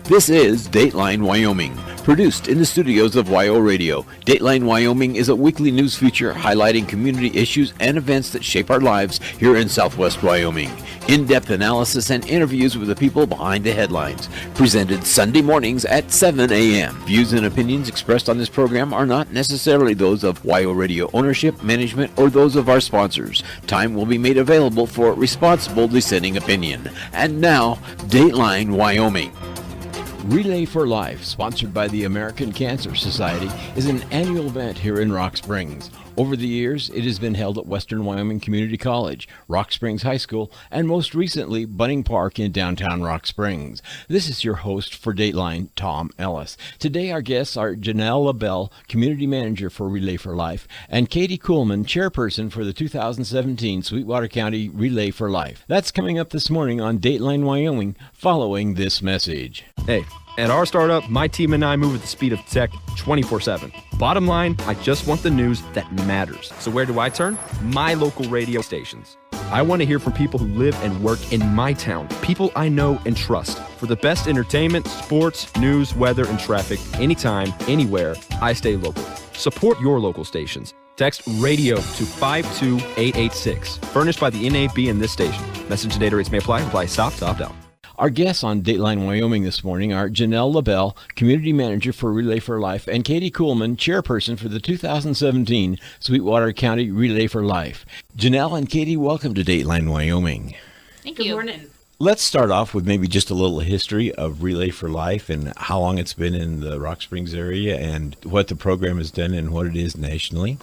This is Dateline Wyoming, produced in the studios of WyoRadio. Dateline Wyoming is a weekly news feature highlighting community issues and events that shape our lives here in Southwest Wyoming. In-depth analysis and interviews with the people behind the headlines. Presented Sunday mornings at 7 a.m. Views and opinions expressed on this program are not necessarily those of WyoRadio ownership, management, or those of our sponsors. Time will be made available for responsible dissenting opinion. And now, Dateline Wyoming. Relay for Life, sponsored by the American Cancer Society, is an annual event here in Rock Springs. Over the years, it has been held at Western Wyoming Community College, Rock Springs High School, and most recently, Bunning Park in downtown Rock Springs. This is your host for Dateline, Tom Ellis. Today, our guests are Janell Labelle, Community Manager for Relay for Life, and Katie Kuhlman, Chairperson for the 2017 Sweetwater County Relay for Life. That's coming up this morning on Dateline Wyoming, following this message. Hey, at our startup, my team and I move at the speed of tech 24/7. Bottom line, I just want the news that matters. So where do I turn? My local radio stations. I want to hear from people who live and work in my town, people I know and trust. For the best entertainment, sports, news, weather, and traffic, anytime, anywhere, I stay local. Support your local stations. Text RADIO to 52886. Furnished by the NAB in this station. Message and data rates may apply. Apply stop to opt out. Our guests on Dateline Wyoming this morning are Janell Labelle, Community Manager for Relay for Life, and Katie Kuhlman, Chairperson for the 2017 Sweetwater County Relay for Life. Janell and Katie, welcome to Dateline Wyoming. Thank you. Good morning. Let's start off with maybe just a little history of Relay for Life and how long it's been in the Rock Springs area and what the program has done and what it is nationally.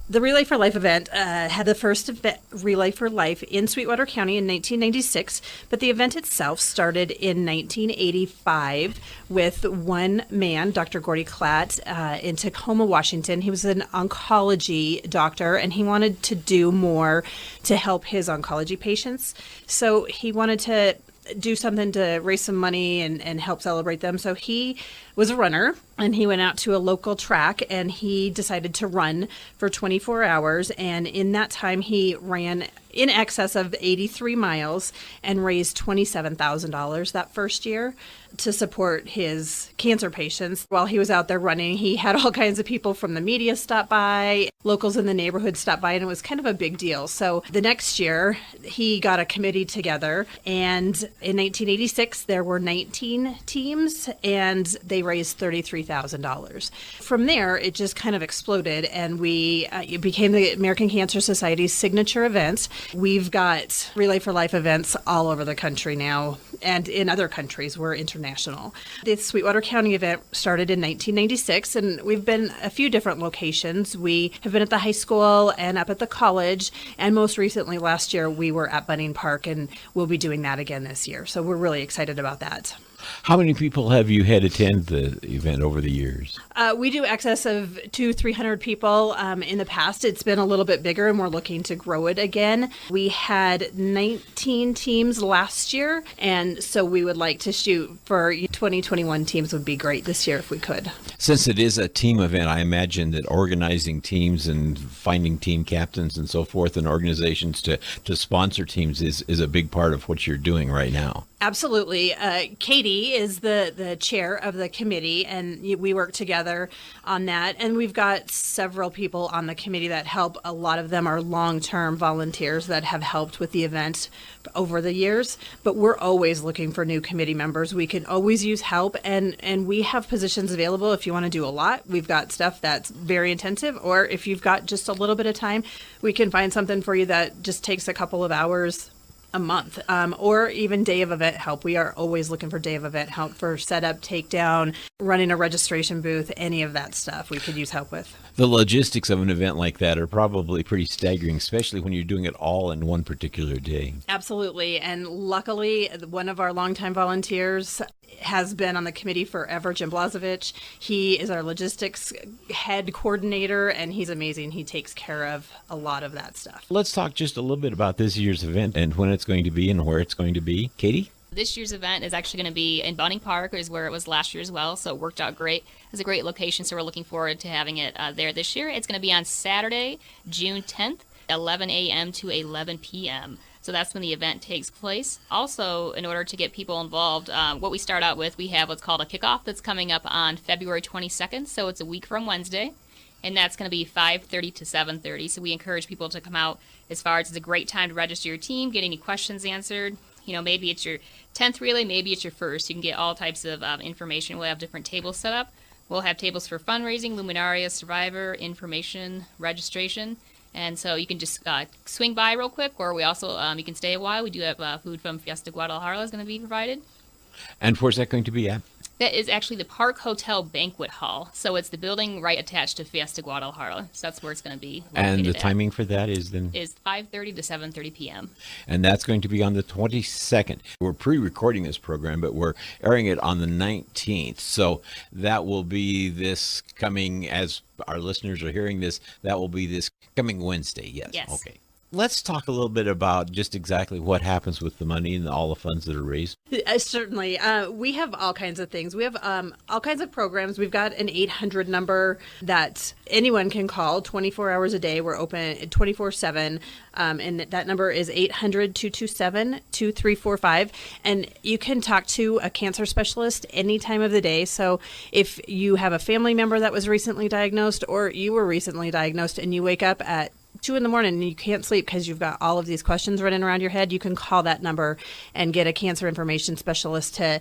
The Relay for Life event had the first Relay for Life in Sweetwater County in 1996, but the event itself started in 1985 with one man, Dr. Gordy Klatt, in Tacoma, Washington. He was an oncology doctor, and he wanted to do more to help his oncology patients. So he wanted to do something to raise some money and help celebrate them. So he was a runner, and he went out to a local track, and he decided to run for 24 hours. And in that time, he ran in excess of 83 miles and raised $27,000 that first year to support his cancer patients. While he was out there running, he had all kinds of people from the media stop by, locals in the neighborhood stop by, and it was kind of a big deal. So the next year, he got a committee together, and in 1986, there were 19 teams, and they raised $33,000. From there, it just kind of exploded, and it became the American Cancer Society's signature event. We've got Relay for Life events all over the country now, and in other countries. We're international. The Sweetwater County event started in 1996, and we've been a few different locations. We have been at the high school and up at the college, and most recently last year we were at Bunning Park, and we'll be doing that again this year. So we're really excited about that. How many people have you had attend the event over the years? We do excess of 200-300 people. In the past, it's been a little bit bigger, and we're looking to grow it again. We had 19 teams last year, and so we would like to shoot for 2021 teams would be great this year if we could. Since it is a team event, I imagine that organizing teams and finding team captains and so forth and organizations to sponsor teams is a big part of what you're doing right now. Absolutely. Katie is the chair of the committee, and we work together on that. And we've got several people on the committee that help. A lot of them are long-term volunteers that have helped with the event over the years. But we're always looking for new committee members. We can always use help, and we have positions available if you want to do a lot. We've got stuff that's very intensive, or if you've got just a little bit of time, we can find something for you that just takes a couple of hours a month, or even day of event help. We are always looking for day of event help for setup, takedown, running a registration booth, any of that stuff we could use help with. The logistics of an event like that are probably pretty staggering, especially when you're doing it all in one particular day. Absolutely. And luckily, one of our longtime volunteers has been on the committee forever, Jim Blazevich. He is our logistics head coordinator, and he's amazing. He takes care of a lot of that stuff. Let's talk just a little bit about this year's event and when it's going to be and where it's going to be. Katie? This year's event is actually going to be in Bunning Park, is where it was last year as well, so it worked out great. It's a great location, so we're looking forward to having it there this year. It's going to be on Saturday, June 10th, 11 a.m. to 11 p.m. So that's when the event takes place. Also, in order to get people involved, what we start out with, we have what's called a kickoff that's coming up on February 22nd. So it's a week from Wednesday. And that's going to be 5:30 to 7:30. So we encourage people to come out. As far as it's a great time to register your team, get any questions answered. Maybe it's your 10th relay, maybe it's your first. You can get all types of information. We'll have different tables set up. We'll have tables for fundraising, Luminaria, Survivor, information, registration. And so you can just swing by real quick, or we also, you can stay a while. We do have food from Fiesta Guadalajara is going to be provided. And where's that going to be at? That is actually the Park Hotel Banquet Hall. So it's the building right attached to Fiesta Guadalajara. So that's where it's going to be located. And the timing for that is then? Is 5:30 to 7:30 p.m. And that's going to be on the 22nd. We're pre-recording this program, but we're airing it on the 19th. So that will be this coming, as our listeners are hearing this, that will be this coming Wednesday. Yes. Okay. Let's talk a little bit about just exactly what happens with the money and all the funds that are raised. Certainly. We have all kinds of things. We have all kinds of programs. We've got an 800 number that anyone can call 24 hours a day. We're open 24/7. And that number is 800-227-2345. And you can talk to a cancer specialist any time of the day. So if you have a family member that was recently diagnosed, or you were recently diagnosed and you wake up at 2 a.m. and you can't sleep because you've got all of these questions running around your head, you can call that number and get a cancer information specialist to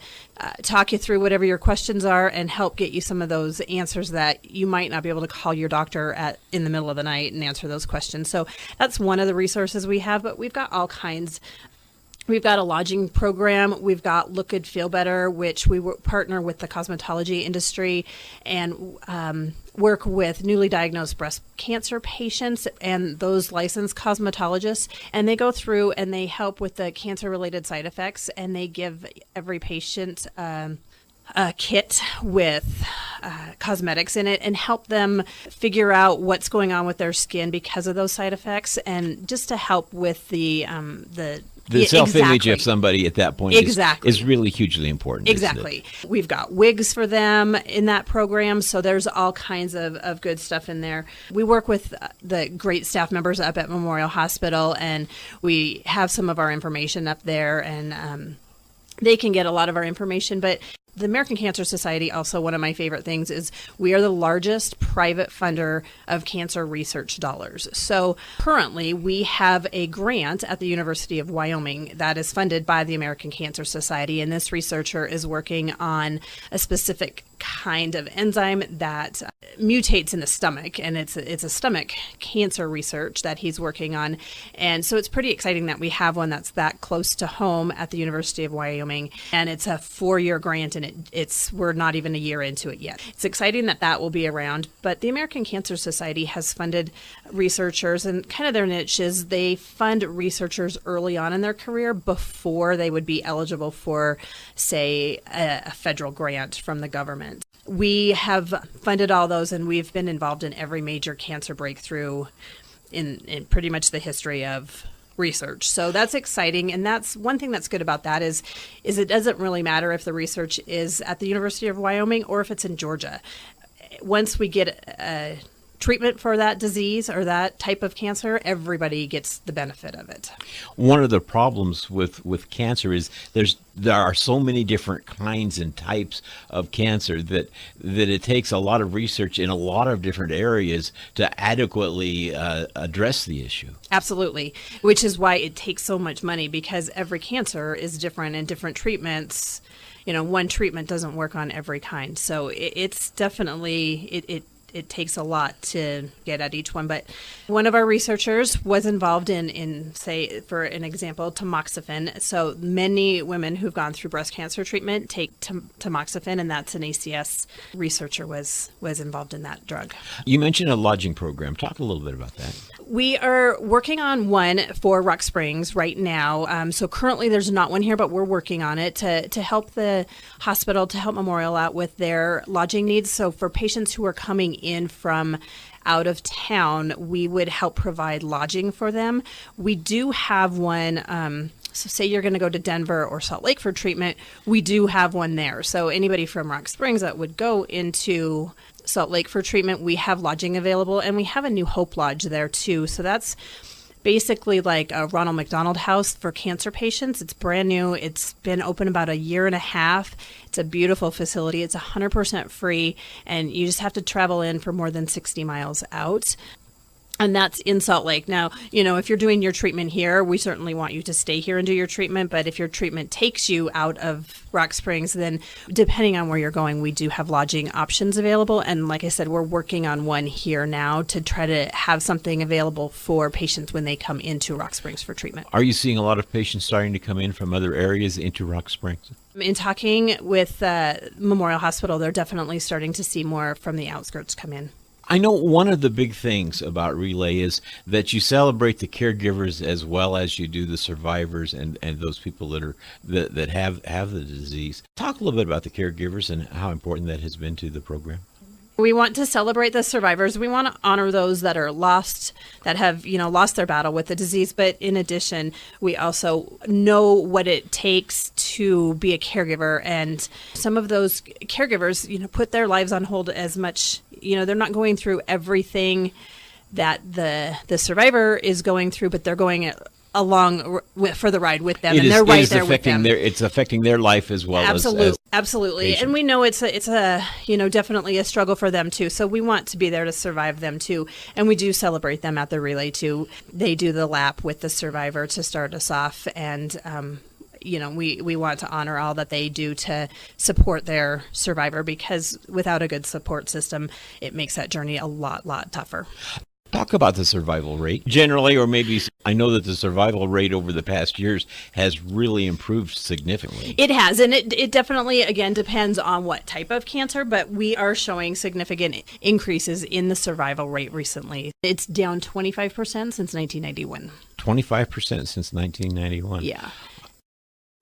talk you through whatever your questions are and help get you some of those answers that you might not be able to call your doctor in the middle of the night and answer those questions. So that's one of the resources we have, but we've got all kinds. We've got a lodging program. We've got Look Good, Feel Better, which we partner with the cosmetology industry and work with newly diagnosed breast cancer patients and those licensed cosmetologists. And they go through and they help with the cancer-related side effects, and they give every patient a kit with cosmetics in it and help them figure out what's going on with their skin because of those side effects, and just to help with the self-image of somebody at that point is really hugely important. Exactly. We've got wigs for them in that program, so there's all kinds of good stuff in there. We work with the great staff members up at Memorial Hospital, and we have some of our information up there, and they can get a lot of our information. But the American Cancer Society, also one of my favorite things, is we are the largest private funder of cancer research dollars. So currently we have a grant at the University of Wyoming that is funded by the American Cancer Society, and this researcher is working on a specific kind of enzyme that mutates in the stomach, and it's a stomach cancer research that he's working on. And so it's pretty exciting that we have one that's that close to home at the University of Wyoming, and it's a 4-year grant, and we're not even a year into it yet. It's exciting that will be around, but the American Cancer Society has funded researchers, and kind of their niche is they fund researchers early on in their career before they would be eligible for, say, a federal grant from the government. We have funded all those, and we've been involved in every major cancer breakthrough in pretty much the history of research. So that's exciting, and that's one thing that's good about that is it doesn't really matter if the research is at the University of Wyoming or if it's in Georgia. Once we get a treatment for that disease or that type of cancer, everybody gets the benefit of it. One of the problems with cancer is there are so many different kinds and types of cancer that it takes a lot of research in a lot of different areas to adequately address the issue. Absolutely, which is why it takes so much money, because every cancer is different and different treatments. One treatment doesn't work on every kind. So it's definitely, it takes a lot to get at each one. But one of our researchers was involved in say, for an example, tamoxifen. So many women who've gone through breast cancer treatment take tamoxifen, and that's an ACS researcher was involved in that drug. You mentioned a lodging program. Talk a little bit about that. We are working on one for Rock Springs right now. So currently there's not one here, but we're working on it to help the hospital, to help Memorial out with their lodging needs. So for patients who are coming in from out of town, we would help provide lodging for them. We do have one. So say you're going to go to Denver or Salt Lake for treatment, we do have one there. So anybody from Rock Springs that would go into Salt Lake for treatment, we have lodging available, and we have a New Hope Lodge there too. So that's basically like a Ronald McDonald House for cancer patients. It's brand new. It's been open about a year and a half. It's a beautiful facility. It's 100% free, and you just have to travel in for more than 60 miles out. And that's in Salt Lake. Now, if you're doing your treatment here, we certainly want you to stay here and do your treatment. But if your treatment takes you out of Rock Springs, then depending on where you're going, we do have lodging options available. And like I said, we're working on one here now to try to have something available for patients when they come into Rock Springs for treatment. Are you seeing a lot of patients starting to come in from other areas into Rock Springs? In talking with Memorial Hospital, they're definitely starting to see more from the outskirts come in. I know one of the big things about Relay is that you celebrate the caregivers as well as you do the survivors and those people that have the disease. Talk a little bit about the caregivers and how important that has been to the program. We want to celebrate the survivors. We want to honor those that are lost, that have, lost their battle with the disease. But in addition, we also know what it takes to be a caregiver. And some of those caregivers, put their lives on hold as much, they're not going through everything that the survivor is going through, but they're going along for the ride with them, and they're right there with them. It's affecting their life as well. Absolutely. Patient. And we know it's a definitely a struggle for them too. So we want to be there to survive them too, and we do celebrate them at the relay too. They do the lap with the survivor to start us off, and we want to honor all that they do to support their survivor, because without a good support system, it makes that journey a lot tougher. Talk about the survival rate generally, or maybe I know that the survival rate over the past years has really improved significantly. It has, and it definitely, again, depends on what type of cancer, but we are showing significant increases in the survival rate recently. It's down 25% since 1991. 25% since 1991. Yeah.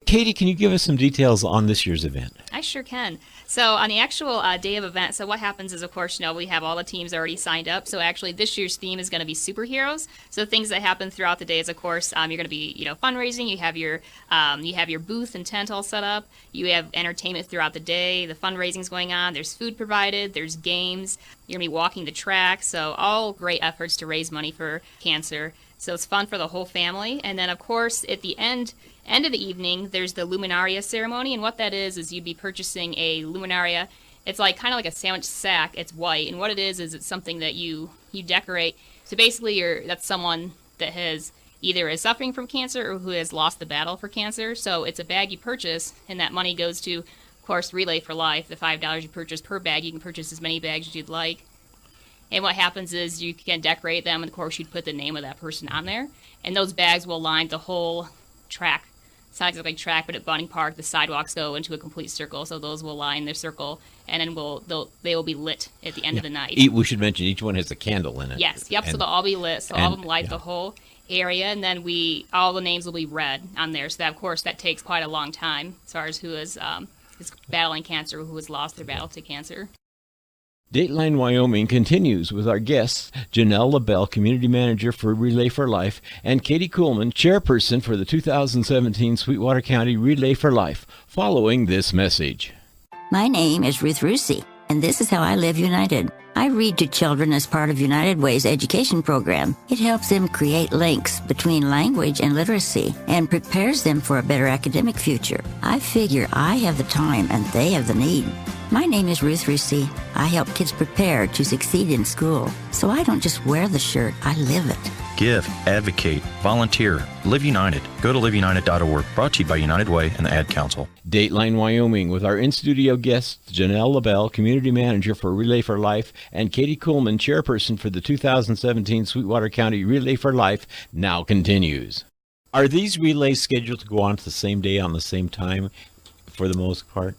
Katie, can you give us some details on this year's event? I sure can. So on the actual day of event, so what happens is, of course, we have all the teams already signed up. So actually this year's theme is going to be superheroes. So things that happen throughout the day is, of course, you're going to be, fundraising. You have your booth and tent all set up. You have entertainment throughout the day. The fundraising's going on. There's food provided. There's games. You're going to be walking the track. So all great efforts to raise money for cancer. So it's fun for the whole family. And then, of course, at the end of the evening, there's the Luminaria ceremony. And what that is you'd be purchasing a Luminaria. It's kind of like a sandwich sack. It's white. And what it is it's something that you decorate. So basically, that's someone that either is suffering from cancer or who has lost the battle for cancer. So it's a bag you purchase, and that money goes to, of course, Relay for Life. The $5 you purchase per bag, you can purchase as many bags as you'd like. And what happens is you can decorate them, and of course you'd put the name of that person on there. And those bags will line the whole track. It's not exactly track, but at Bunny Park, the sidewalks go into a complete circle, so those will line their circle, and then they will be lit at the end of the night. We should mention each one has a candle in it. Yes, yep, so they'll all be lit, so all of them light the whole area, and then all the names will be read on there. So that, of course, that takes quite a long time as far as who is battling cancer, who has lost their battle to cancer. Dateline Wyoming continues with our guests, Janell, Labelle, Community Manager for Relay for Life, and Katie Kuhlman, Chairperson for the 2017 Sweetwater County Relay for Life, following this message. My name is Ruth Rusi, and this is how I live United. I read to children as part of United Way's education program. It helps them create links between language and literacy and prepares them for a better academic future. I figure I have the time and they have the need. My name is Ruth Rusi. I help kids prepare to succeed in school. So I don't just wear the shirt, I live it. Give, advocate, volunteer, Live United. Go to liveunited.org. Brought to you by United Way and the Ad Council. Dateline Wyoming with our in-studio guests, Janell Labelle, Community Manager for Relay for Life, and Katie Kuhlman, Chairperson for the 2017 Sweetwater County Relay for Life, now continues. Are these relays scheduled to go on the same day on the same time for the most part?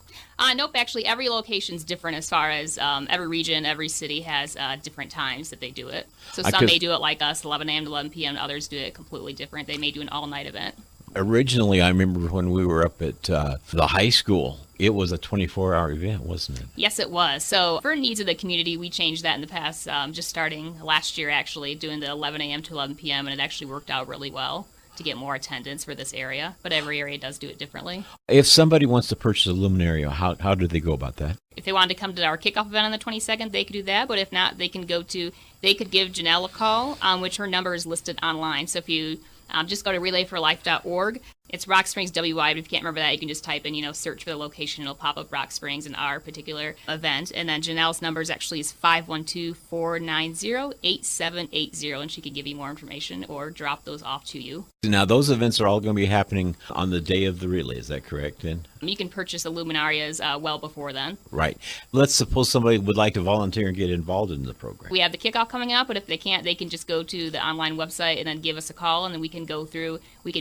Nope, actually every location's different as far as every region, every city has different times that they do it. So some may do it like us, 11 a.m. to 11 p.m., and others do it completely different. They may do an all-night event. Originally, I remember when we were up at the high school, it was a 24-hour event, wasn't it? Yes, it was. So for needs of the community, we changed that in the past, just starting last year, actually, doing the 11 a.m. to 11 p.m., and it actually worked out really well to get more attendance for this area, but every area does do it differently. If somebody wants to purchase a luminaria, how do they go about that? If they wanted to come to our kickoff event on the 22nd, they could do that. But if not, they could give Janell a call, which her number is listed online. So if you just go to relayforlife.org. It's Rock Springs, WY, but if you can't remember that, you can just type in, search for the location. It'll pop up Rock Springs and our particular event. And then Janelle's number is 512-490-8780, and she can give you more information or drop those off to you. Now, those events are all going to be happening on the day of the relay. Is that correct, then? You can purchase the luminarias well before then. Right. Let's suppose somebody would like to volunteer and get involved in the program. We have the kickoff coming up, but if they can't, they can just go to the online website and then give us a call, and then we can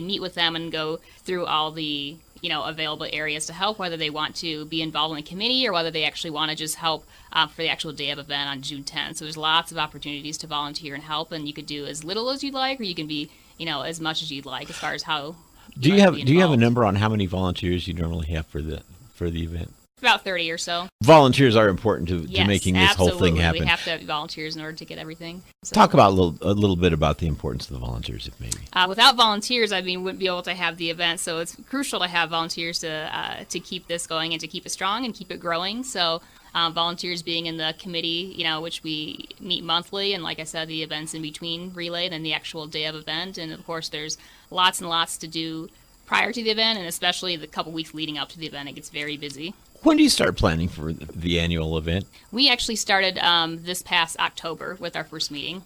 meet with them and go through all the available areas to help, whether they want to be involved in the committee or whether they actually want to just help for the actual day of event on June 10th. So there's lots of opportunities to volunteer and help, and you could do as little as you'd like, or you can be as much as you'd like as far as how. Do you have a number on how many volunteers you normally have for the event? About 30 or so. Volunteers are important to making this absolutely. whole thing happen. We have to have volunteers in order to get everything. So. Talk about a little bit about the importance of the volunteers, if maybe. Without volunteers, we wouldn't be able to have the event. So it's crucial to have volunteers to keep this going and to keep it strong and keep it growing. So volunteers being in the committee, which we meet monthly, and like I said, the events in between relay and then the actual day of event. And of course, there's lots and lots to do prior to the event, and especially the couple weeks leading up to the event. It gets very busy. When do you start planning for the annual event? We actually started this past October with our first meeting.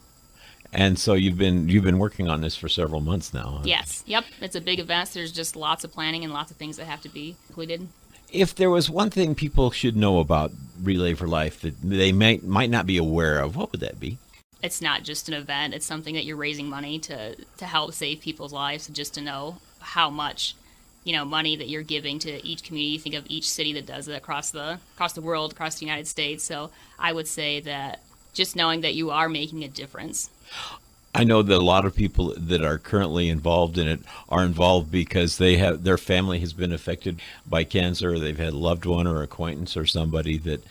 And so you've been working on this for several months now. Huh? Yes. Yep. It's a big event. So there's just lots of planning and lots of things that have to be completed. If there was one thing people should know about Relay for Life that they might not be aware of, what would that be? It's not just an event. It's something that you're raising money to help save people's lives, just to know how much money that you're giving to each community. Think of each city that does it across the world, across the United States. So I would say that just knowing that you are making a difference. I know that a lot of people that are currently involved in it are involved because their family has been affected by cancer, or they've had a loved one or acquaintance or somebody that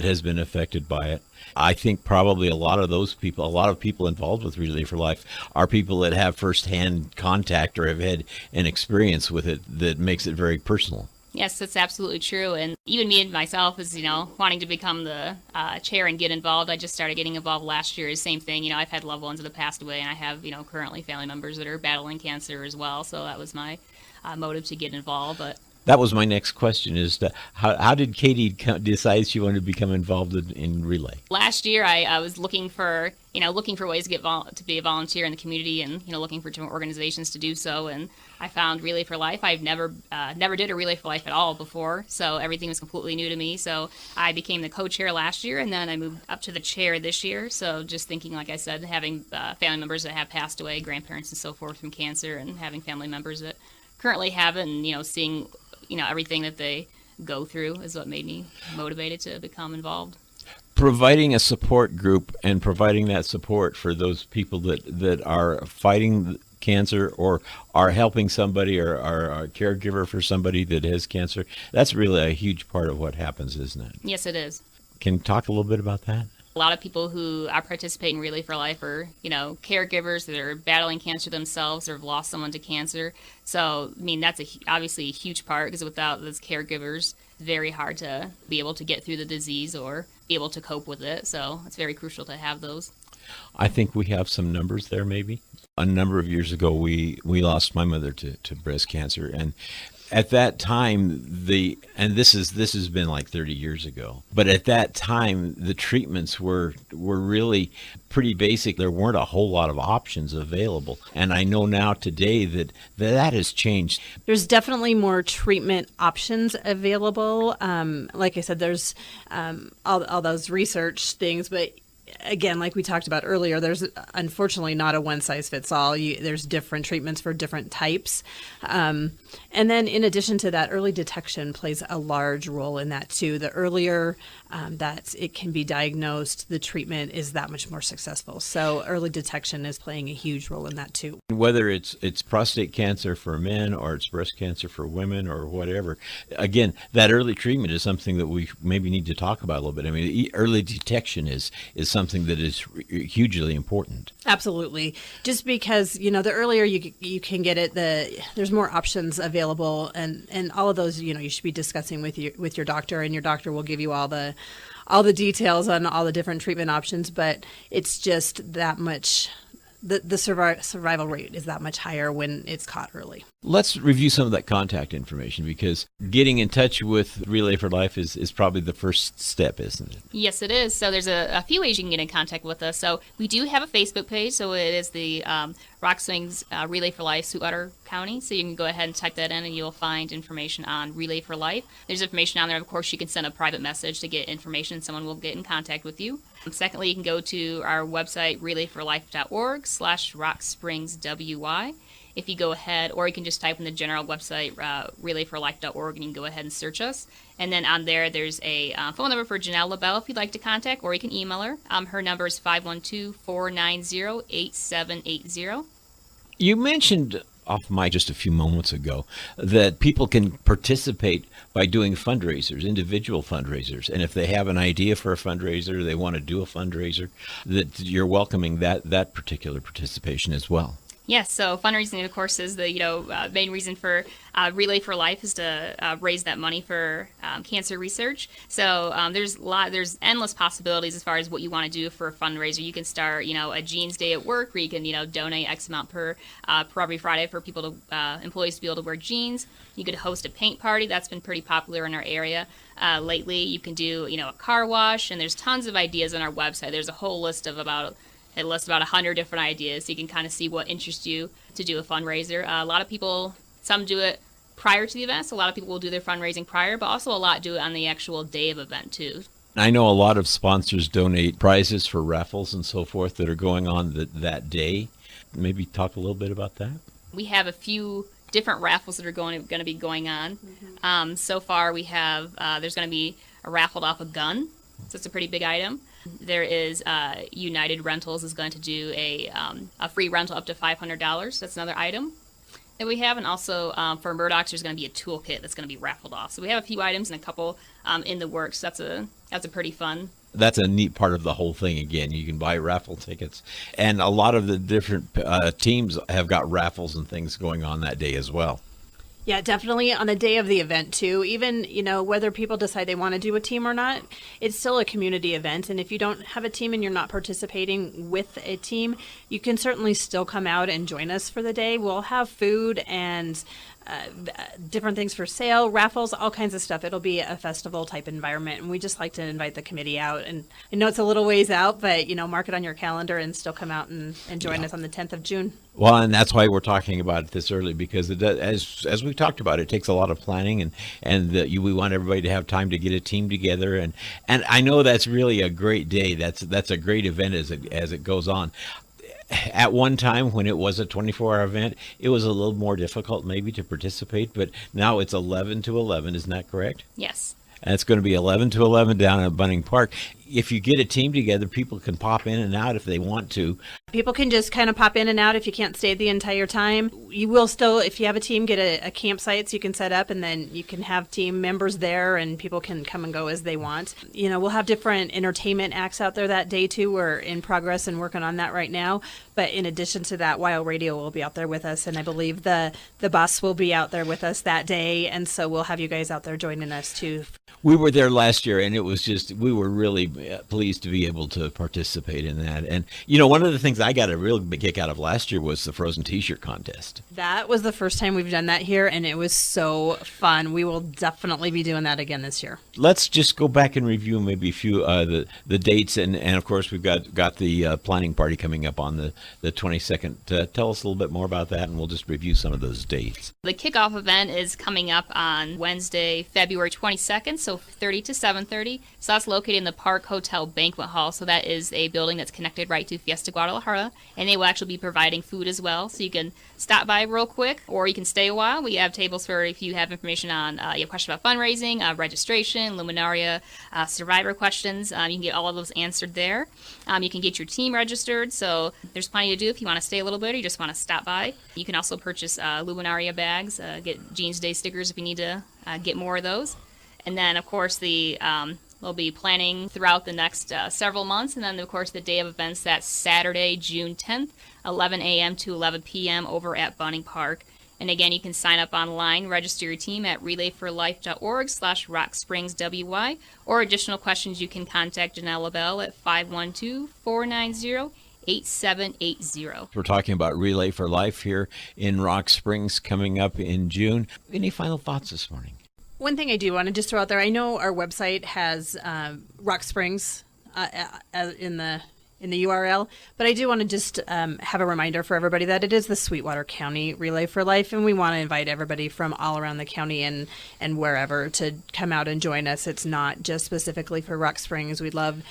has been affected by it. I think probably a lot of people involved with Relay for Life are people that have firsthand contact or have had an experience with it that makes it very personal. Yes, that's absolutely true. And even me and myself is, wanting to become the chair and get involved. I just started getting involved last year. Same thing. I've had loved ones that have passed away, and I have, currently family members that are battling cancer as well. So that was my motive to get involved. But that was my next question: is how did Katie decide she wanted to become involved in Relay? Last year, I was looking for ways to be a volunteer in the community, and looking for different organizations to do so. And I found Relay for Life. I've never did a Relay for Life at all before, so everything was completely new to me. So I became the co-chair last year, and then I moved up to the chair this year. So just thinking, like I said, having family members that have passed away, grandparents and so forth from cancer, and having family members that currently have it, and seeing everything that they go through is what made me motivated to become involved. Providing a support group and providing that support for those people that are fighting cancer or are helping somebody or are a caregiver for somebody that has cancer, that's really a huge part of what happens, isn't it? Yes, it is. Can you talk a little bit about that? A lot of people who are participating in Relay for Life are, caregivers that are battling cancer themselves or have lost someone to cancer. So, that's obviously a huge part, because without those caregivers, it's very hard to be able to get through the disease or be able to cope with it. So it's very crucial to have those. I think we have some numbers there, maybe. A number of years ago, we lost my mother to breast cancer, and at that time, and this has been like 30 years ago, but at that time, the treatments were really pretty basic. There weren't a whole lot of options available, and I know now today that has changed. There's definitely more treatment options available. Like I said, there's all those research things, but again, like we talked about earlier, there's unfortunately not a one-size-fits-all. There's different treatments for different types. And then in addition to that, early detection plays a large role in that too. The earlier that it can be diagnosed, the treatment is that much more successful. So early detection is playing a huge role in that too. Whether it's prostate cancer for men or it's breast cancer for women or whatever, again, that early treatment is something that we maybe need to talk about a little bit. Early detection is something something that is hugely important. Absolutely. Just because, the earlier you can get it, there's more options available, and all of those, you should be discussing with your doctor, and your doctor will give you all the details on all the different treatment options, but it's just that much. The survival rate is that much higher when it's caught early. Let's review some of that contact information, because getting in touch with Relay for Life is probably the first step, isn't it? Yes, it is. So there's a few ways you can get in contact with us. So we do have a Facebook page. So it is the Rock Swings Relay for Life, Sweetwater County. So you can go ahead and type that in, and you'll find information on Relay for Life. There's information on there. Of course, you can send a private message to get information. Someone will get in contact with you. Secondly, you can go to our website, relayforlife.org/rockspringswy. If you go ahead, or you can just type in the general website, relayforlife.org, and you can go ahead and search us. And then on there, there's a phone number for Janell Labelle if you'd like to contact, or you can email her. Her number is 512-490-8780. You mentioned off mic just a few moments ago that people can participate by doing fundraisers, individual fundraisers. And if they have an idea for a fundraiser, they want to do a fundraiser, that you're welcoming that particular participation as well. Yes, so fundraising, of course, is the main reason for Relay for Life is to raise that money for cancer research. So there's endless possibilities as far as what you want to do for a fundraiser. You can start, a jeans day at work where you can, donate X amount per every Friday for people to employees to be able to wear jeans. You could host a paint party. That's been pretty popular in our area lately. You can do, a car wash, and there's tons of ideas on our website. There's a whole list of about 100 different ideas, so you can kind of see what interests you to do a fundraiser. A lot of people, some do it prior to the event, so a lot of people will do their fundraising prior, but also a lot do it on the actual day of event too. I know a lot of sponsors donate prizes for raffles and so forth that are going on that day. Maybe talk a little bit about that. We have a few different raffles that are going to be going on. Mm-hmm. So far we have, there's going to be a raffled off a gun, so it's a pretty big item. There is United Rentals is going to do a free rental up to $500. That's another item that we have. And also for Murdoch's, there's going to be a toolkit that's going to be raffled off. So we have a few items and a couple in the works. That's a pretty fun. That's a neat part of the whole thing. Again, you can buy raffle tickets, and a lot of the different teams have got raffles and things going on that day as well. Yeah, definitely on the day of the event too. Even, whether people decide they want to do a team or not, it's still a community event. And if you don't have a team and you're not participating with a team, you can certainly still come out and join us for the day. We'll have food and different things for sale, raffles, all kinds of stuff. It'll be a festival type environment, and we just like to invite the committee out. And I know it's a little ways out, but mark it on your calendar and still come out and join us on the 10th of June. Well, and that's why we're talking about it this early, because as we talked about, it takes a lot of planning, and we want everybody to have time to get a team together. And I know that's really a great day. That's a great event as it goes on. At one time, when it was a 24-hour event, it was a little more difficult maybe to participate, but now it's 11 to 11. Isn't that correct? Yes. And it's going to be 11 to 11 down at Bunning Park. If you get a team together, people can pop in and out if they want to. People can just kind of pop in and out if you can't stay the entire time. You will still, if you have a team, get a campsite so you can set up, and then you can have team members there and people can come and go as they want. We'll have different entertainment acts out there that day too. We're in progress and working on that right now. But in addition to that, WyoRadio will be out there with us, and I believe the bus will be out there with us that day. And so we'll have you guys out there joining us too. We were there last year, and it was just, we were really pleased to be able to participate in that. And, one of the things I got a real big kick out of last year was the frozen t-shirt contest. That was the first time we've done that here, and it was so fun. We will definitely be doing that again this year. Let's just go back and review maybe a few the dates, and of course we've got the planning party coming up on the 22nd. Tell us a little bit more about that, and we'll just review some of those dates. The kickoff event is coming up on Wednesday, February 22nd, so 30 to 7:30. So that's located in the Park Hotel Banquet Hall. So that is a building that's connected right to Fiesta Guadalajara, and they will actually be providing food as well. So you can stop by real quick, or you can stay a while. We have tables for if you have information on you have questions about fundraising, registration, Luminaria, survivor questions. You can get all of those answered there. You can get your team registered. So there's plenty to do if you want to stay a little bit or you just want to stop by. You can also purchase Luminaria bags, get Jeans Day stickers if you need to get more of those. And then, of course, the They'll be planning throughout the next several months, and then, of course, the day of events, that's Saturday, June 10th, 11 a.m. to 11 p.m. over at Bunning Park. And again, you can sign up online, register your team at relayforlife.org/RockSpringsWY, or additional questions you can contact Janell Labelle at 512-490-8780. We're talking about Relay for Life here in Rock Springs coming up in June. Any final thoughts this morning? One thing I do want to just throw out there, I know our website has Rock Springs in the URL, but I do want to just have a reminder for everybody that it is the Sweetwater County Relay for Life, and we want to invite everybody from all around the county and wherever to come out and join us. It's not just specifically for Rock Springs. We'd love,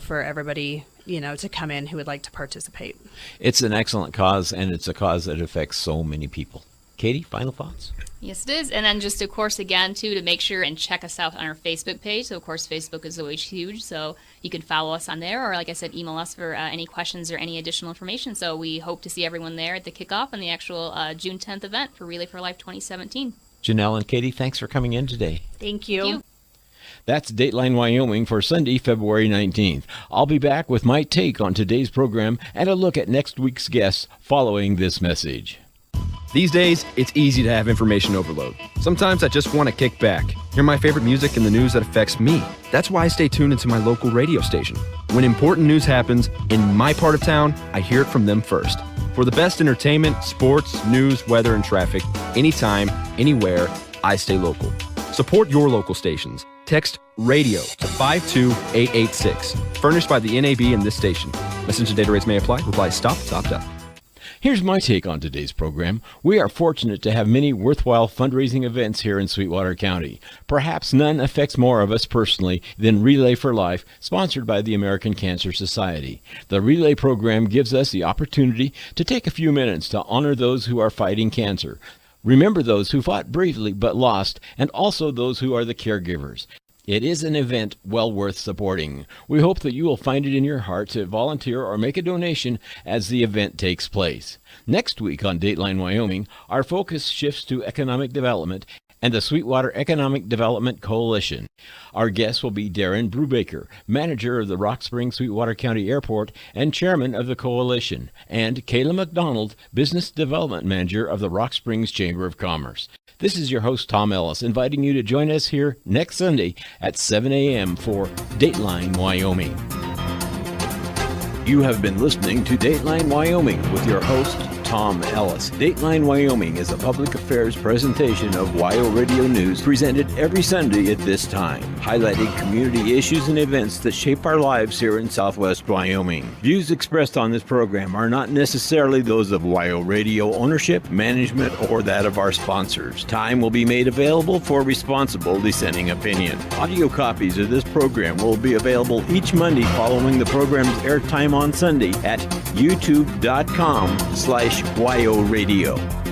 for everybody, to come in who would like to participate. It's an excellent cause, and it's a cause that affects so many people. Katie, final thoughts? Yes, it is. And then just, of course, again, too, to make sure and check us out on our Facebook page. So, of course, Facebook is always huge. So you can follow us on there, or, like I said, email us for any questions or any additional information. So we hope to see everyone there at the kickoff and the actual June 10th event for Relay for Life 2017. Janell and Katie, thanks for coming in today. Thank you. Thank you. That's Dateline Wyoming for Sunday, February 19th. I'll be back with my take on today's program and a look at next week's guests following this message. These days, it's easy to have information overload. Sometimes I just want to kick back, hear my favorite music and the news that affects me. That's why I stay tuned into my local radio station. When important news happens in my part of town, I hear it from them first. For the best entertainment, sports, news, weather, and traffic, anytime, anywhere, I stay local. Support your local stations. Text RADIO to 52886. Furnished by the NAB and this station. Message and data rates may apply. Reply stop, stopped up. Here's my take on today's program. We are fortunate to have many worthwhile fundraising events here in Sweetwater County. Perhaps none affects more of us personally than Relay for Life, sponsored by the American Cancer Society. The Relay program gives us the opportunity to take a few minutes to honor those who are fighting cancer. Remember those who fought bravely but lost, and also those who are the caregivers. It is an event well worth supporting. We hope that you will find it in your heart to volunteer or make a donation as the event takes place. Next week on Dateline Wyoming, our focus shifts to economic development and the Sweetwater Economic Development Coalition. Our guest will be Darren Brubaker, manager of the Rock Springs Sweetwater County Airport and chairman of the coalition, and Kayla McDonald, business development manager of the Rock Springs Chamber of Commerce. This is your host, Tom Ellis, inviting you to join us here next Sunday at 7 a.m. for Dateline Wyoming. You have been listening to Dateline Wyoming with your host, Tom Ellis. Dateline Wyoming is a public affairs presentation of WyoRadio News presented every Sunday at this time, highlighting community issues and events that shape our lives here in Southwest Wyoming. Views expressed on this program are not necessarily those of WyoRadio ownership, management, or that of our sponsors. Time will be made available for responsible dissenting opinion. Audio copies of this program will be available each Monday following the program's airtime on Sunday at youtube.com/WyoRadio.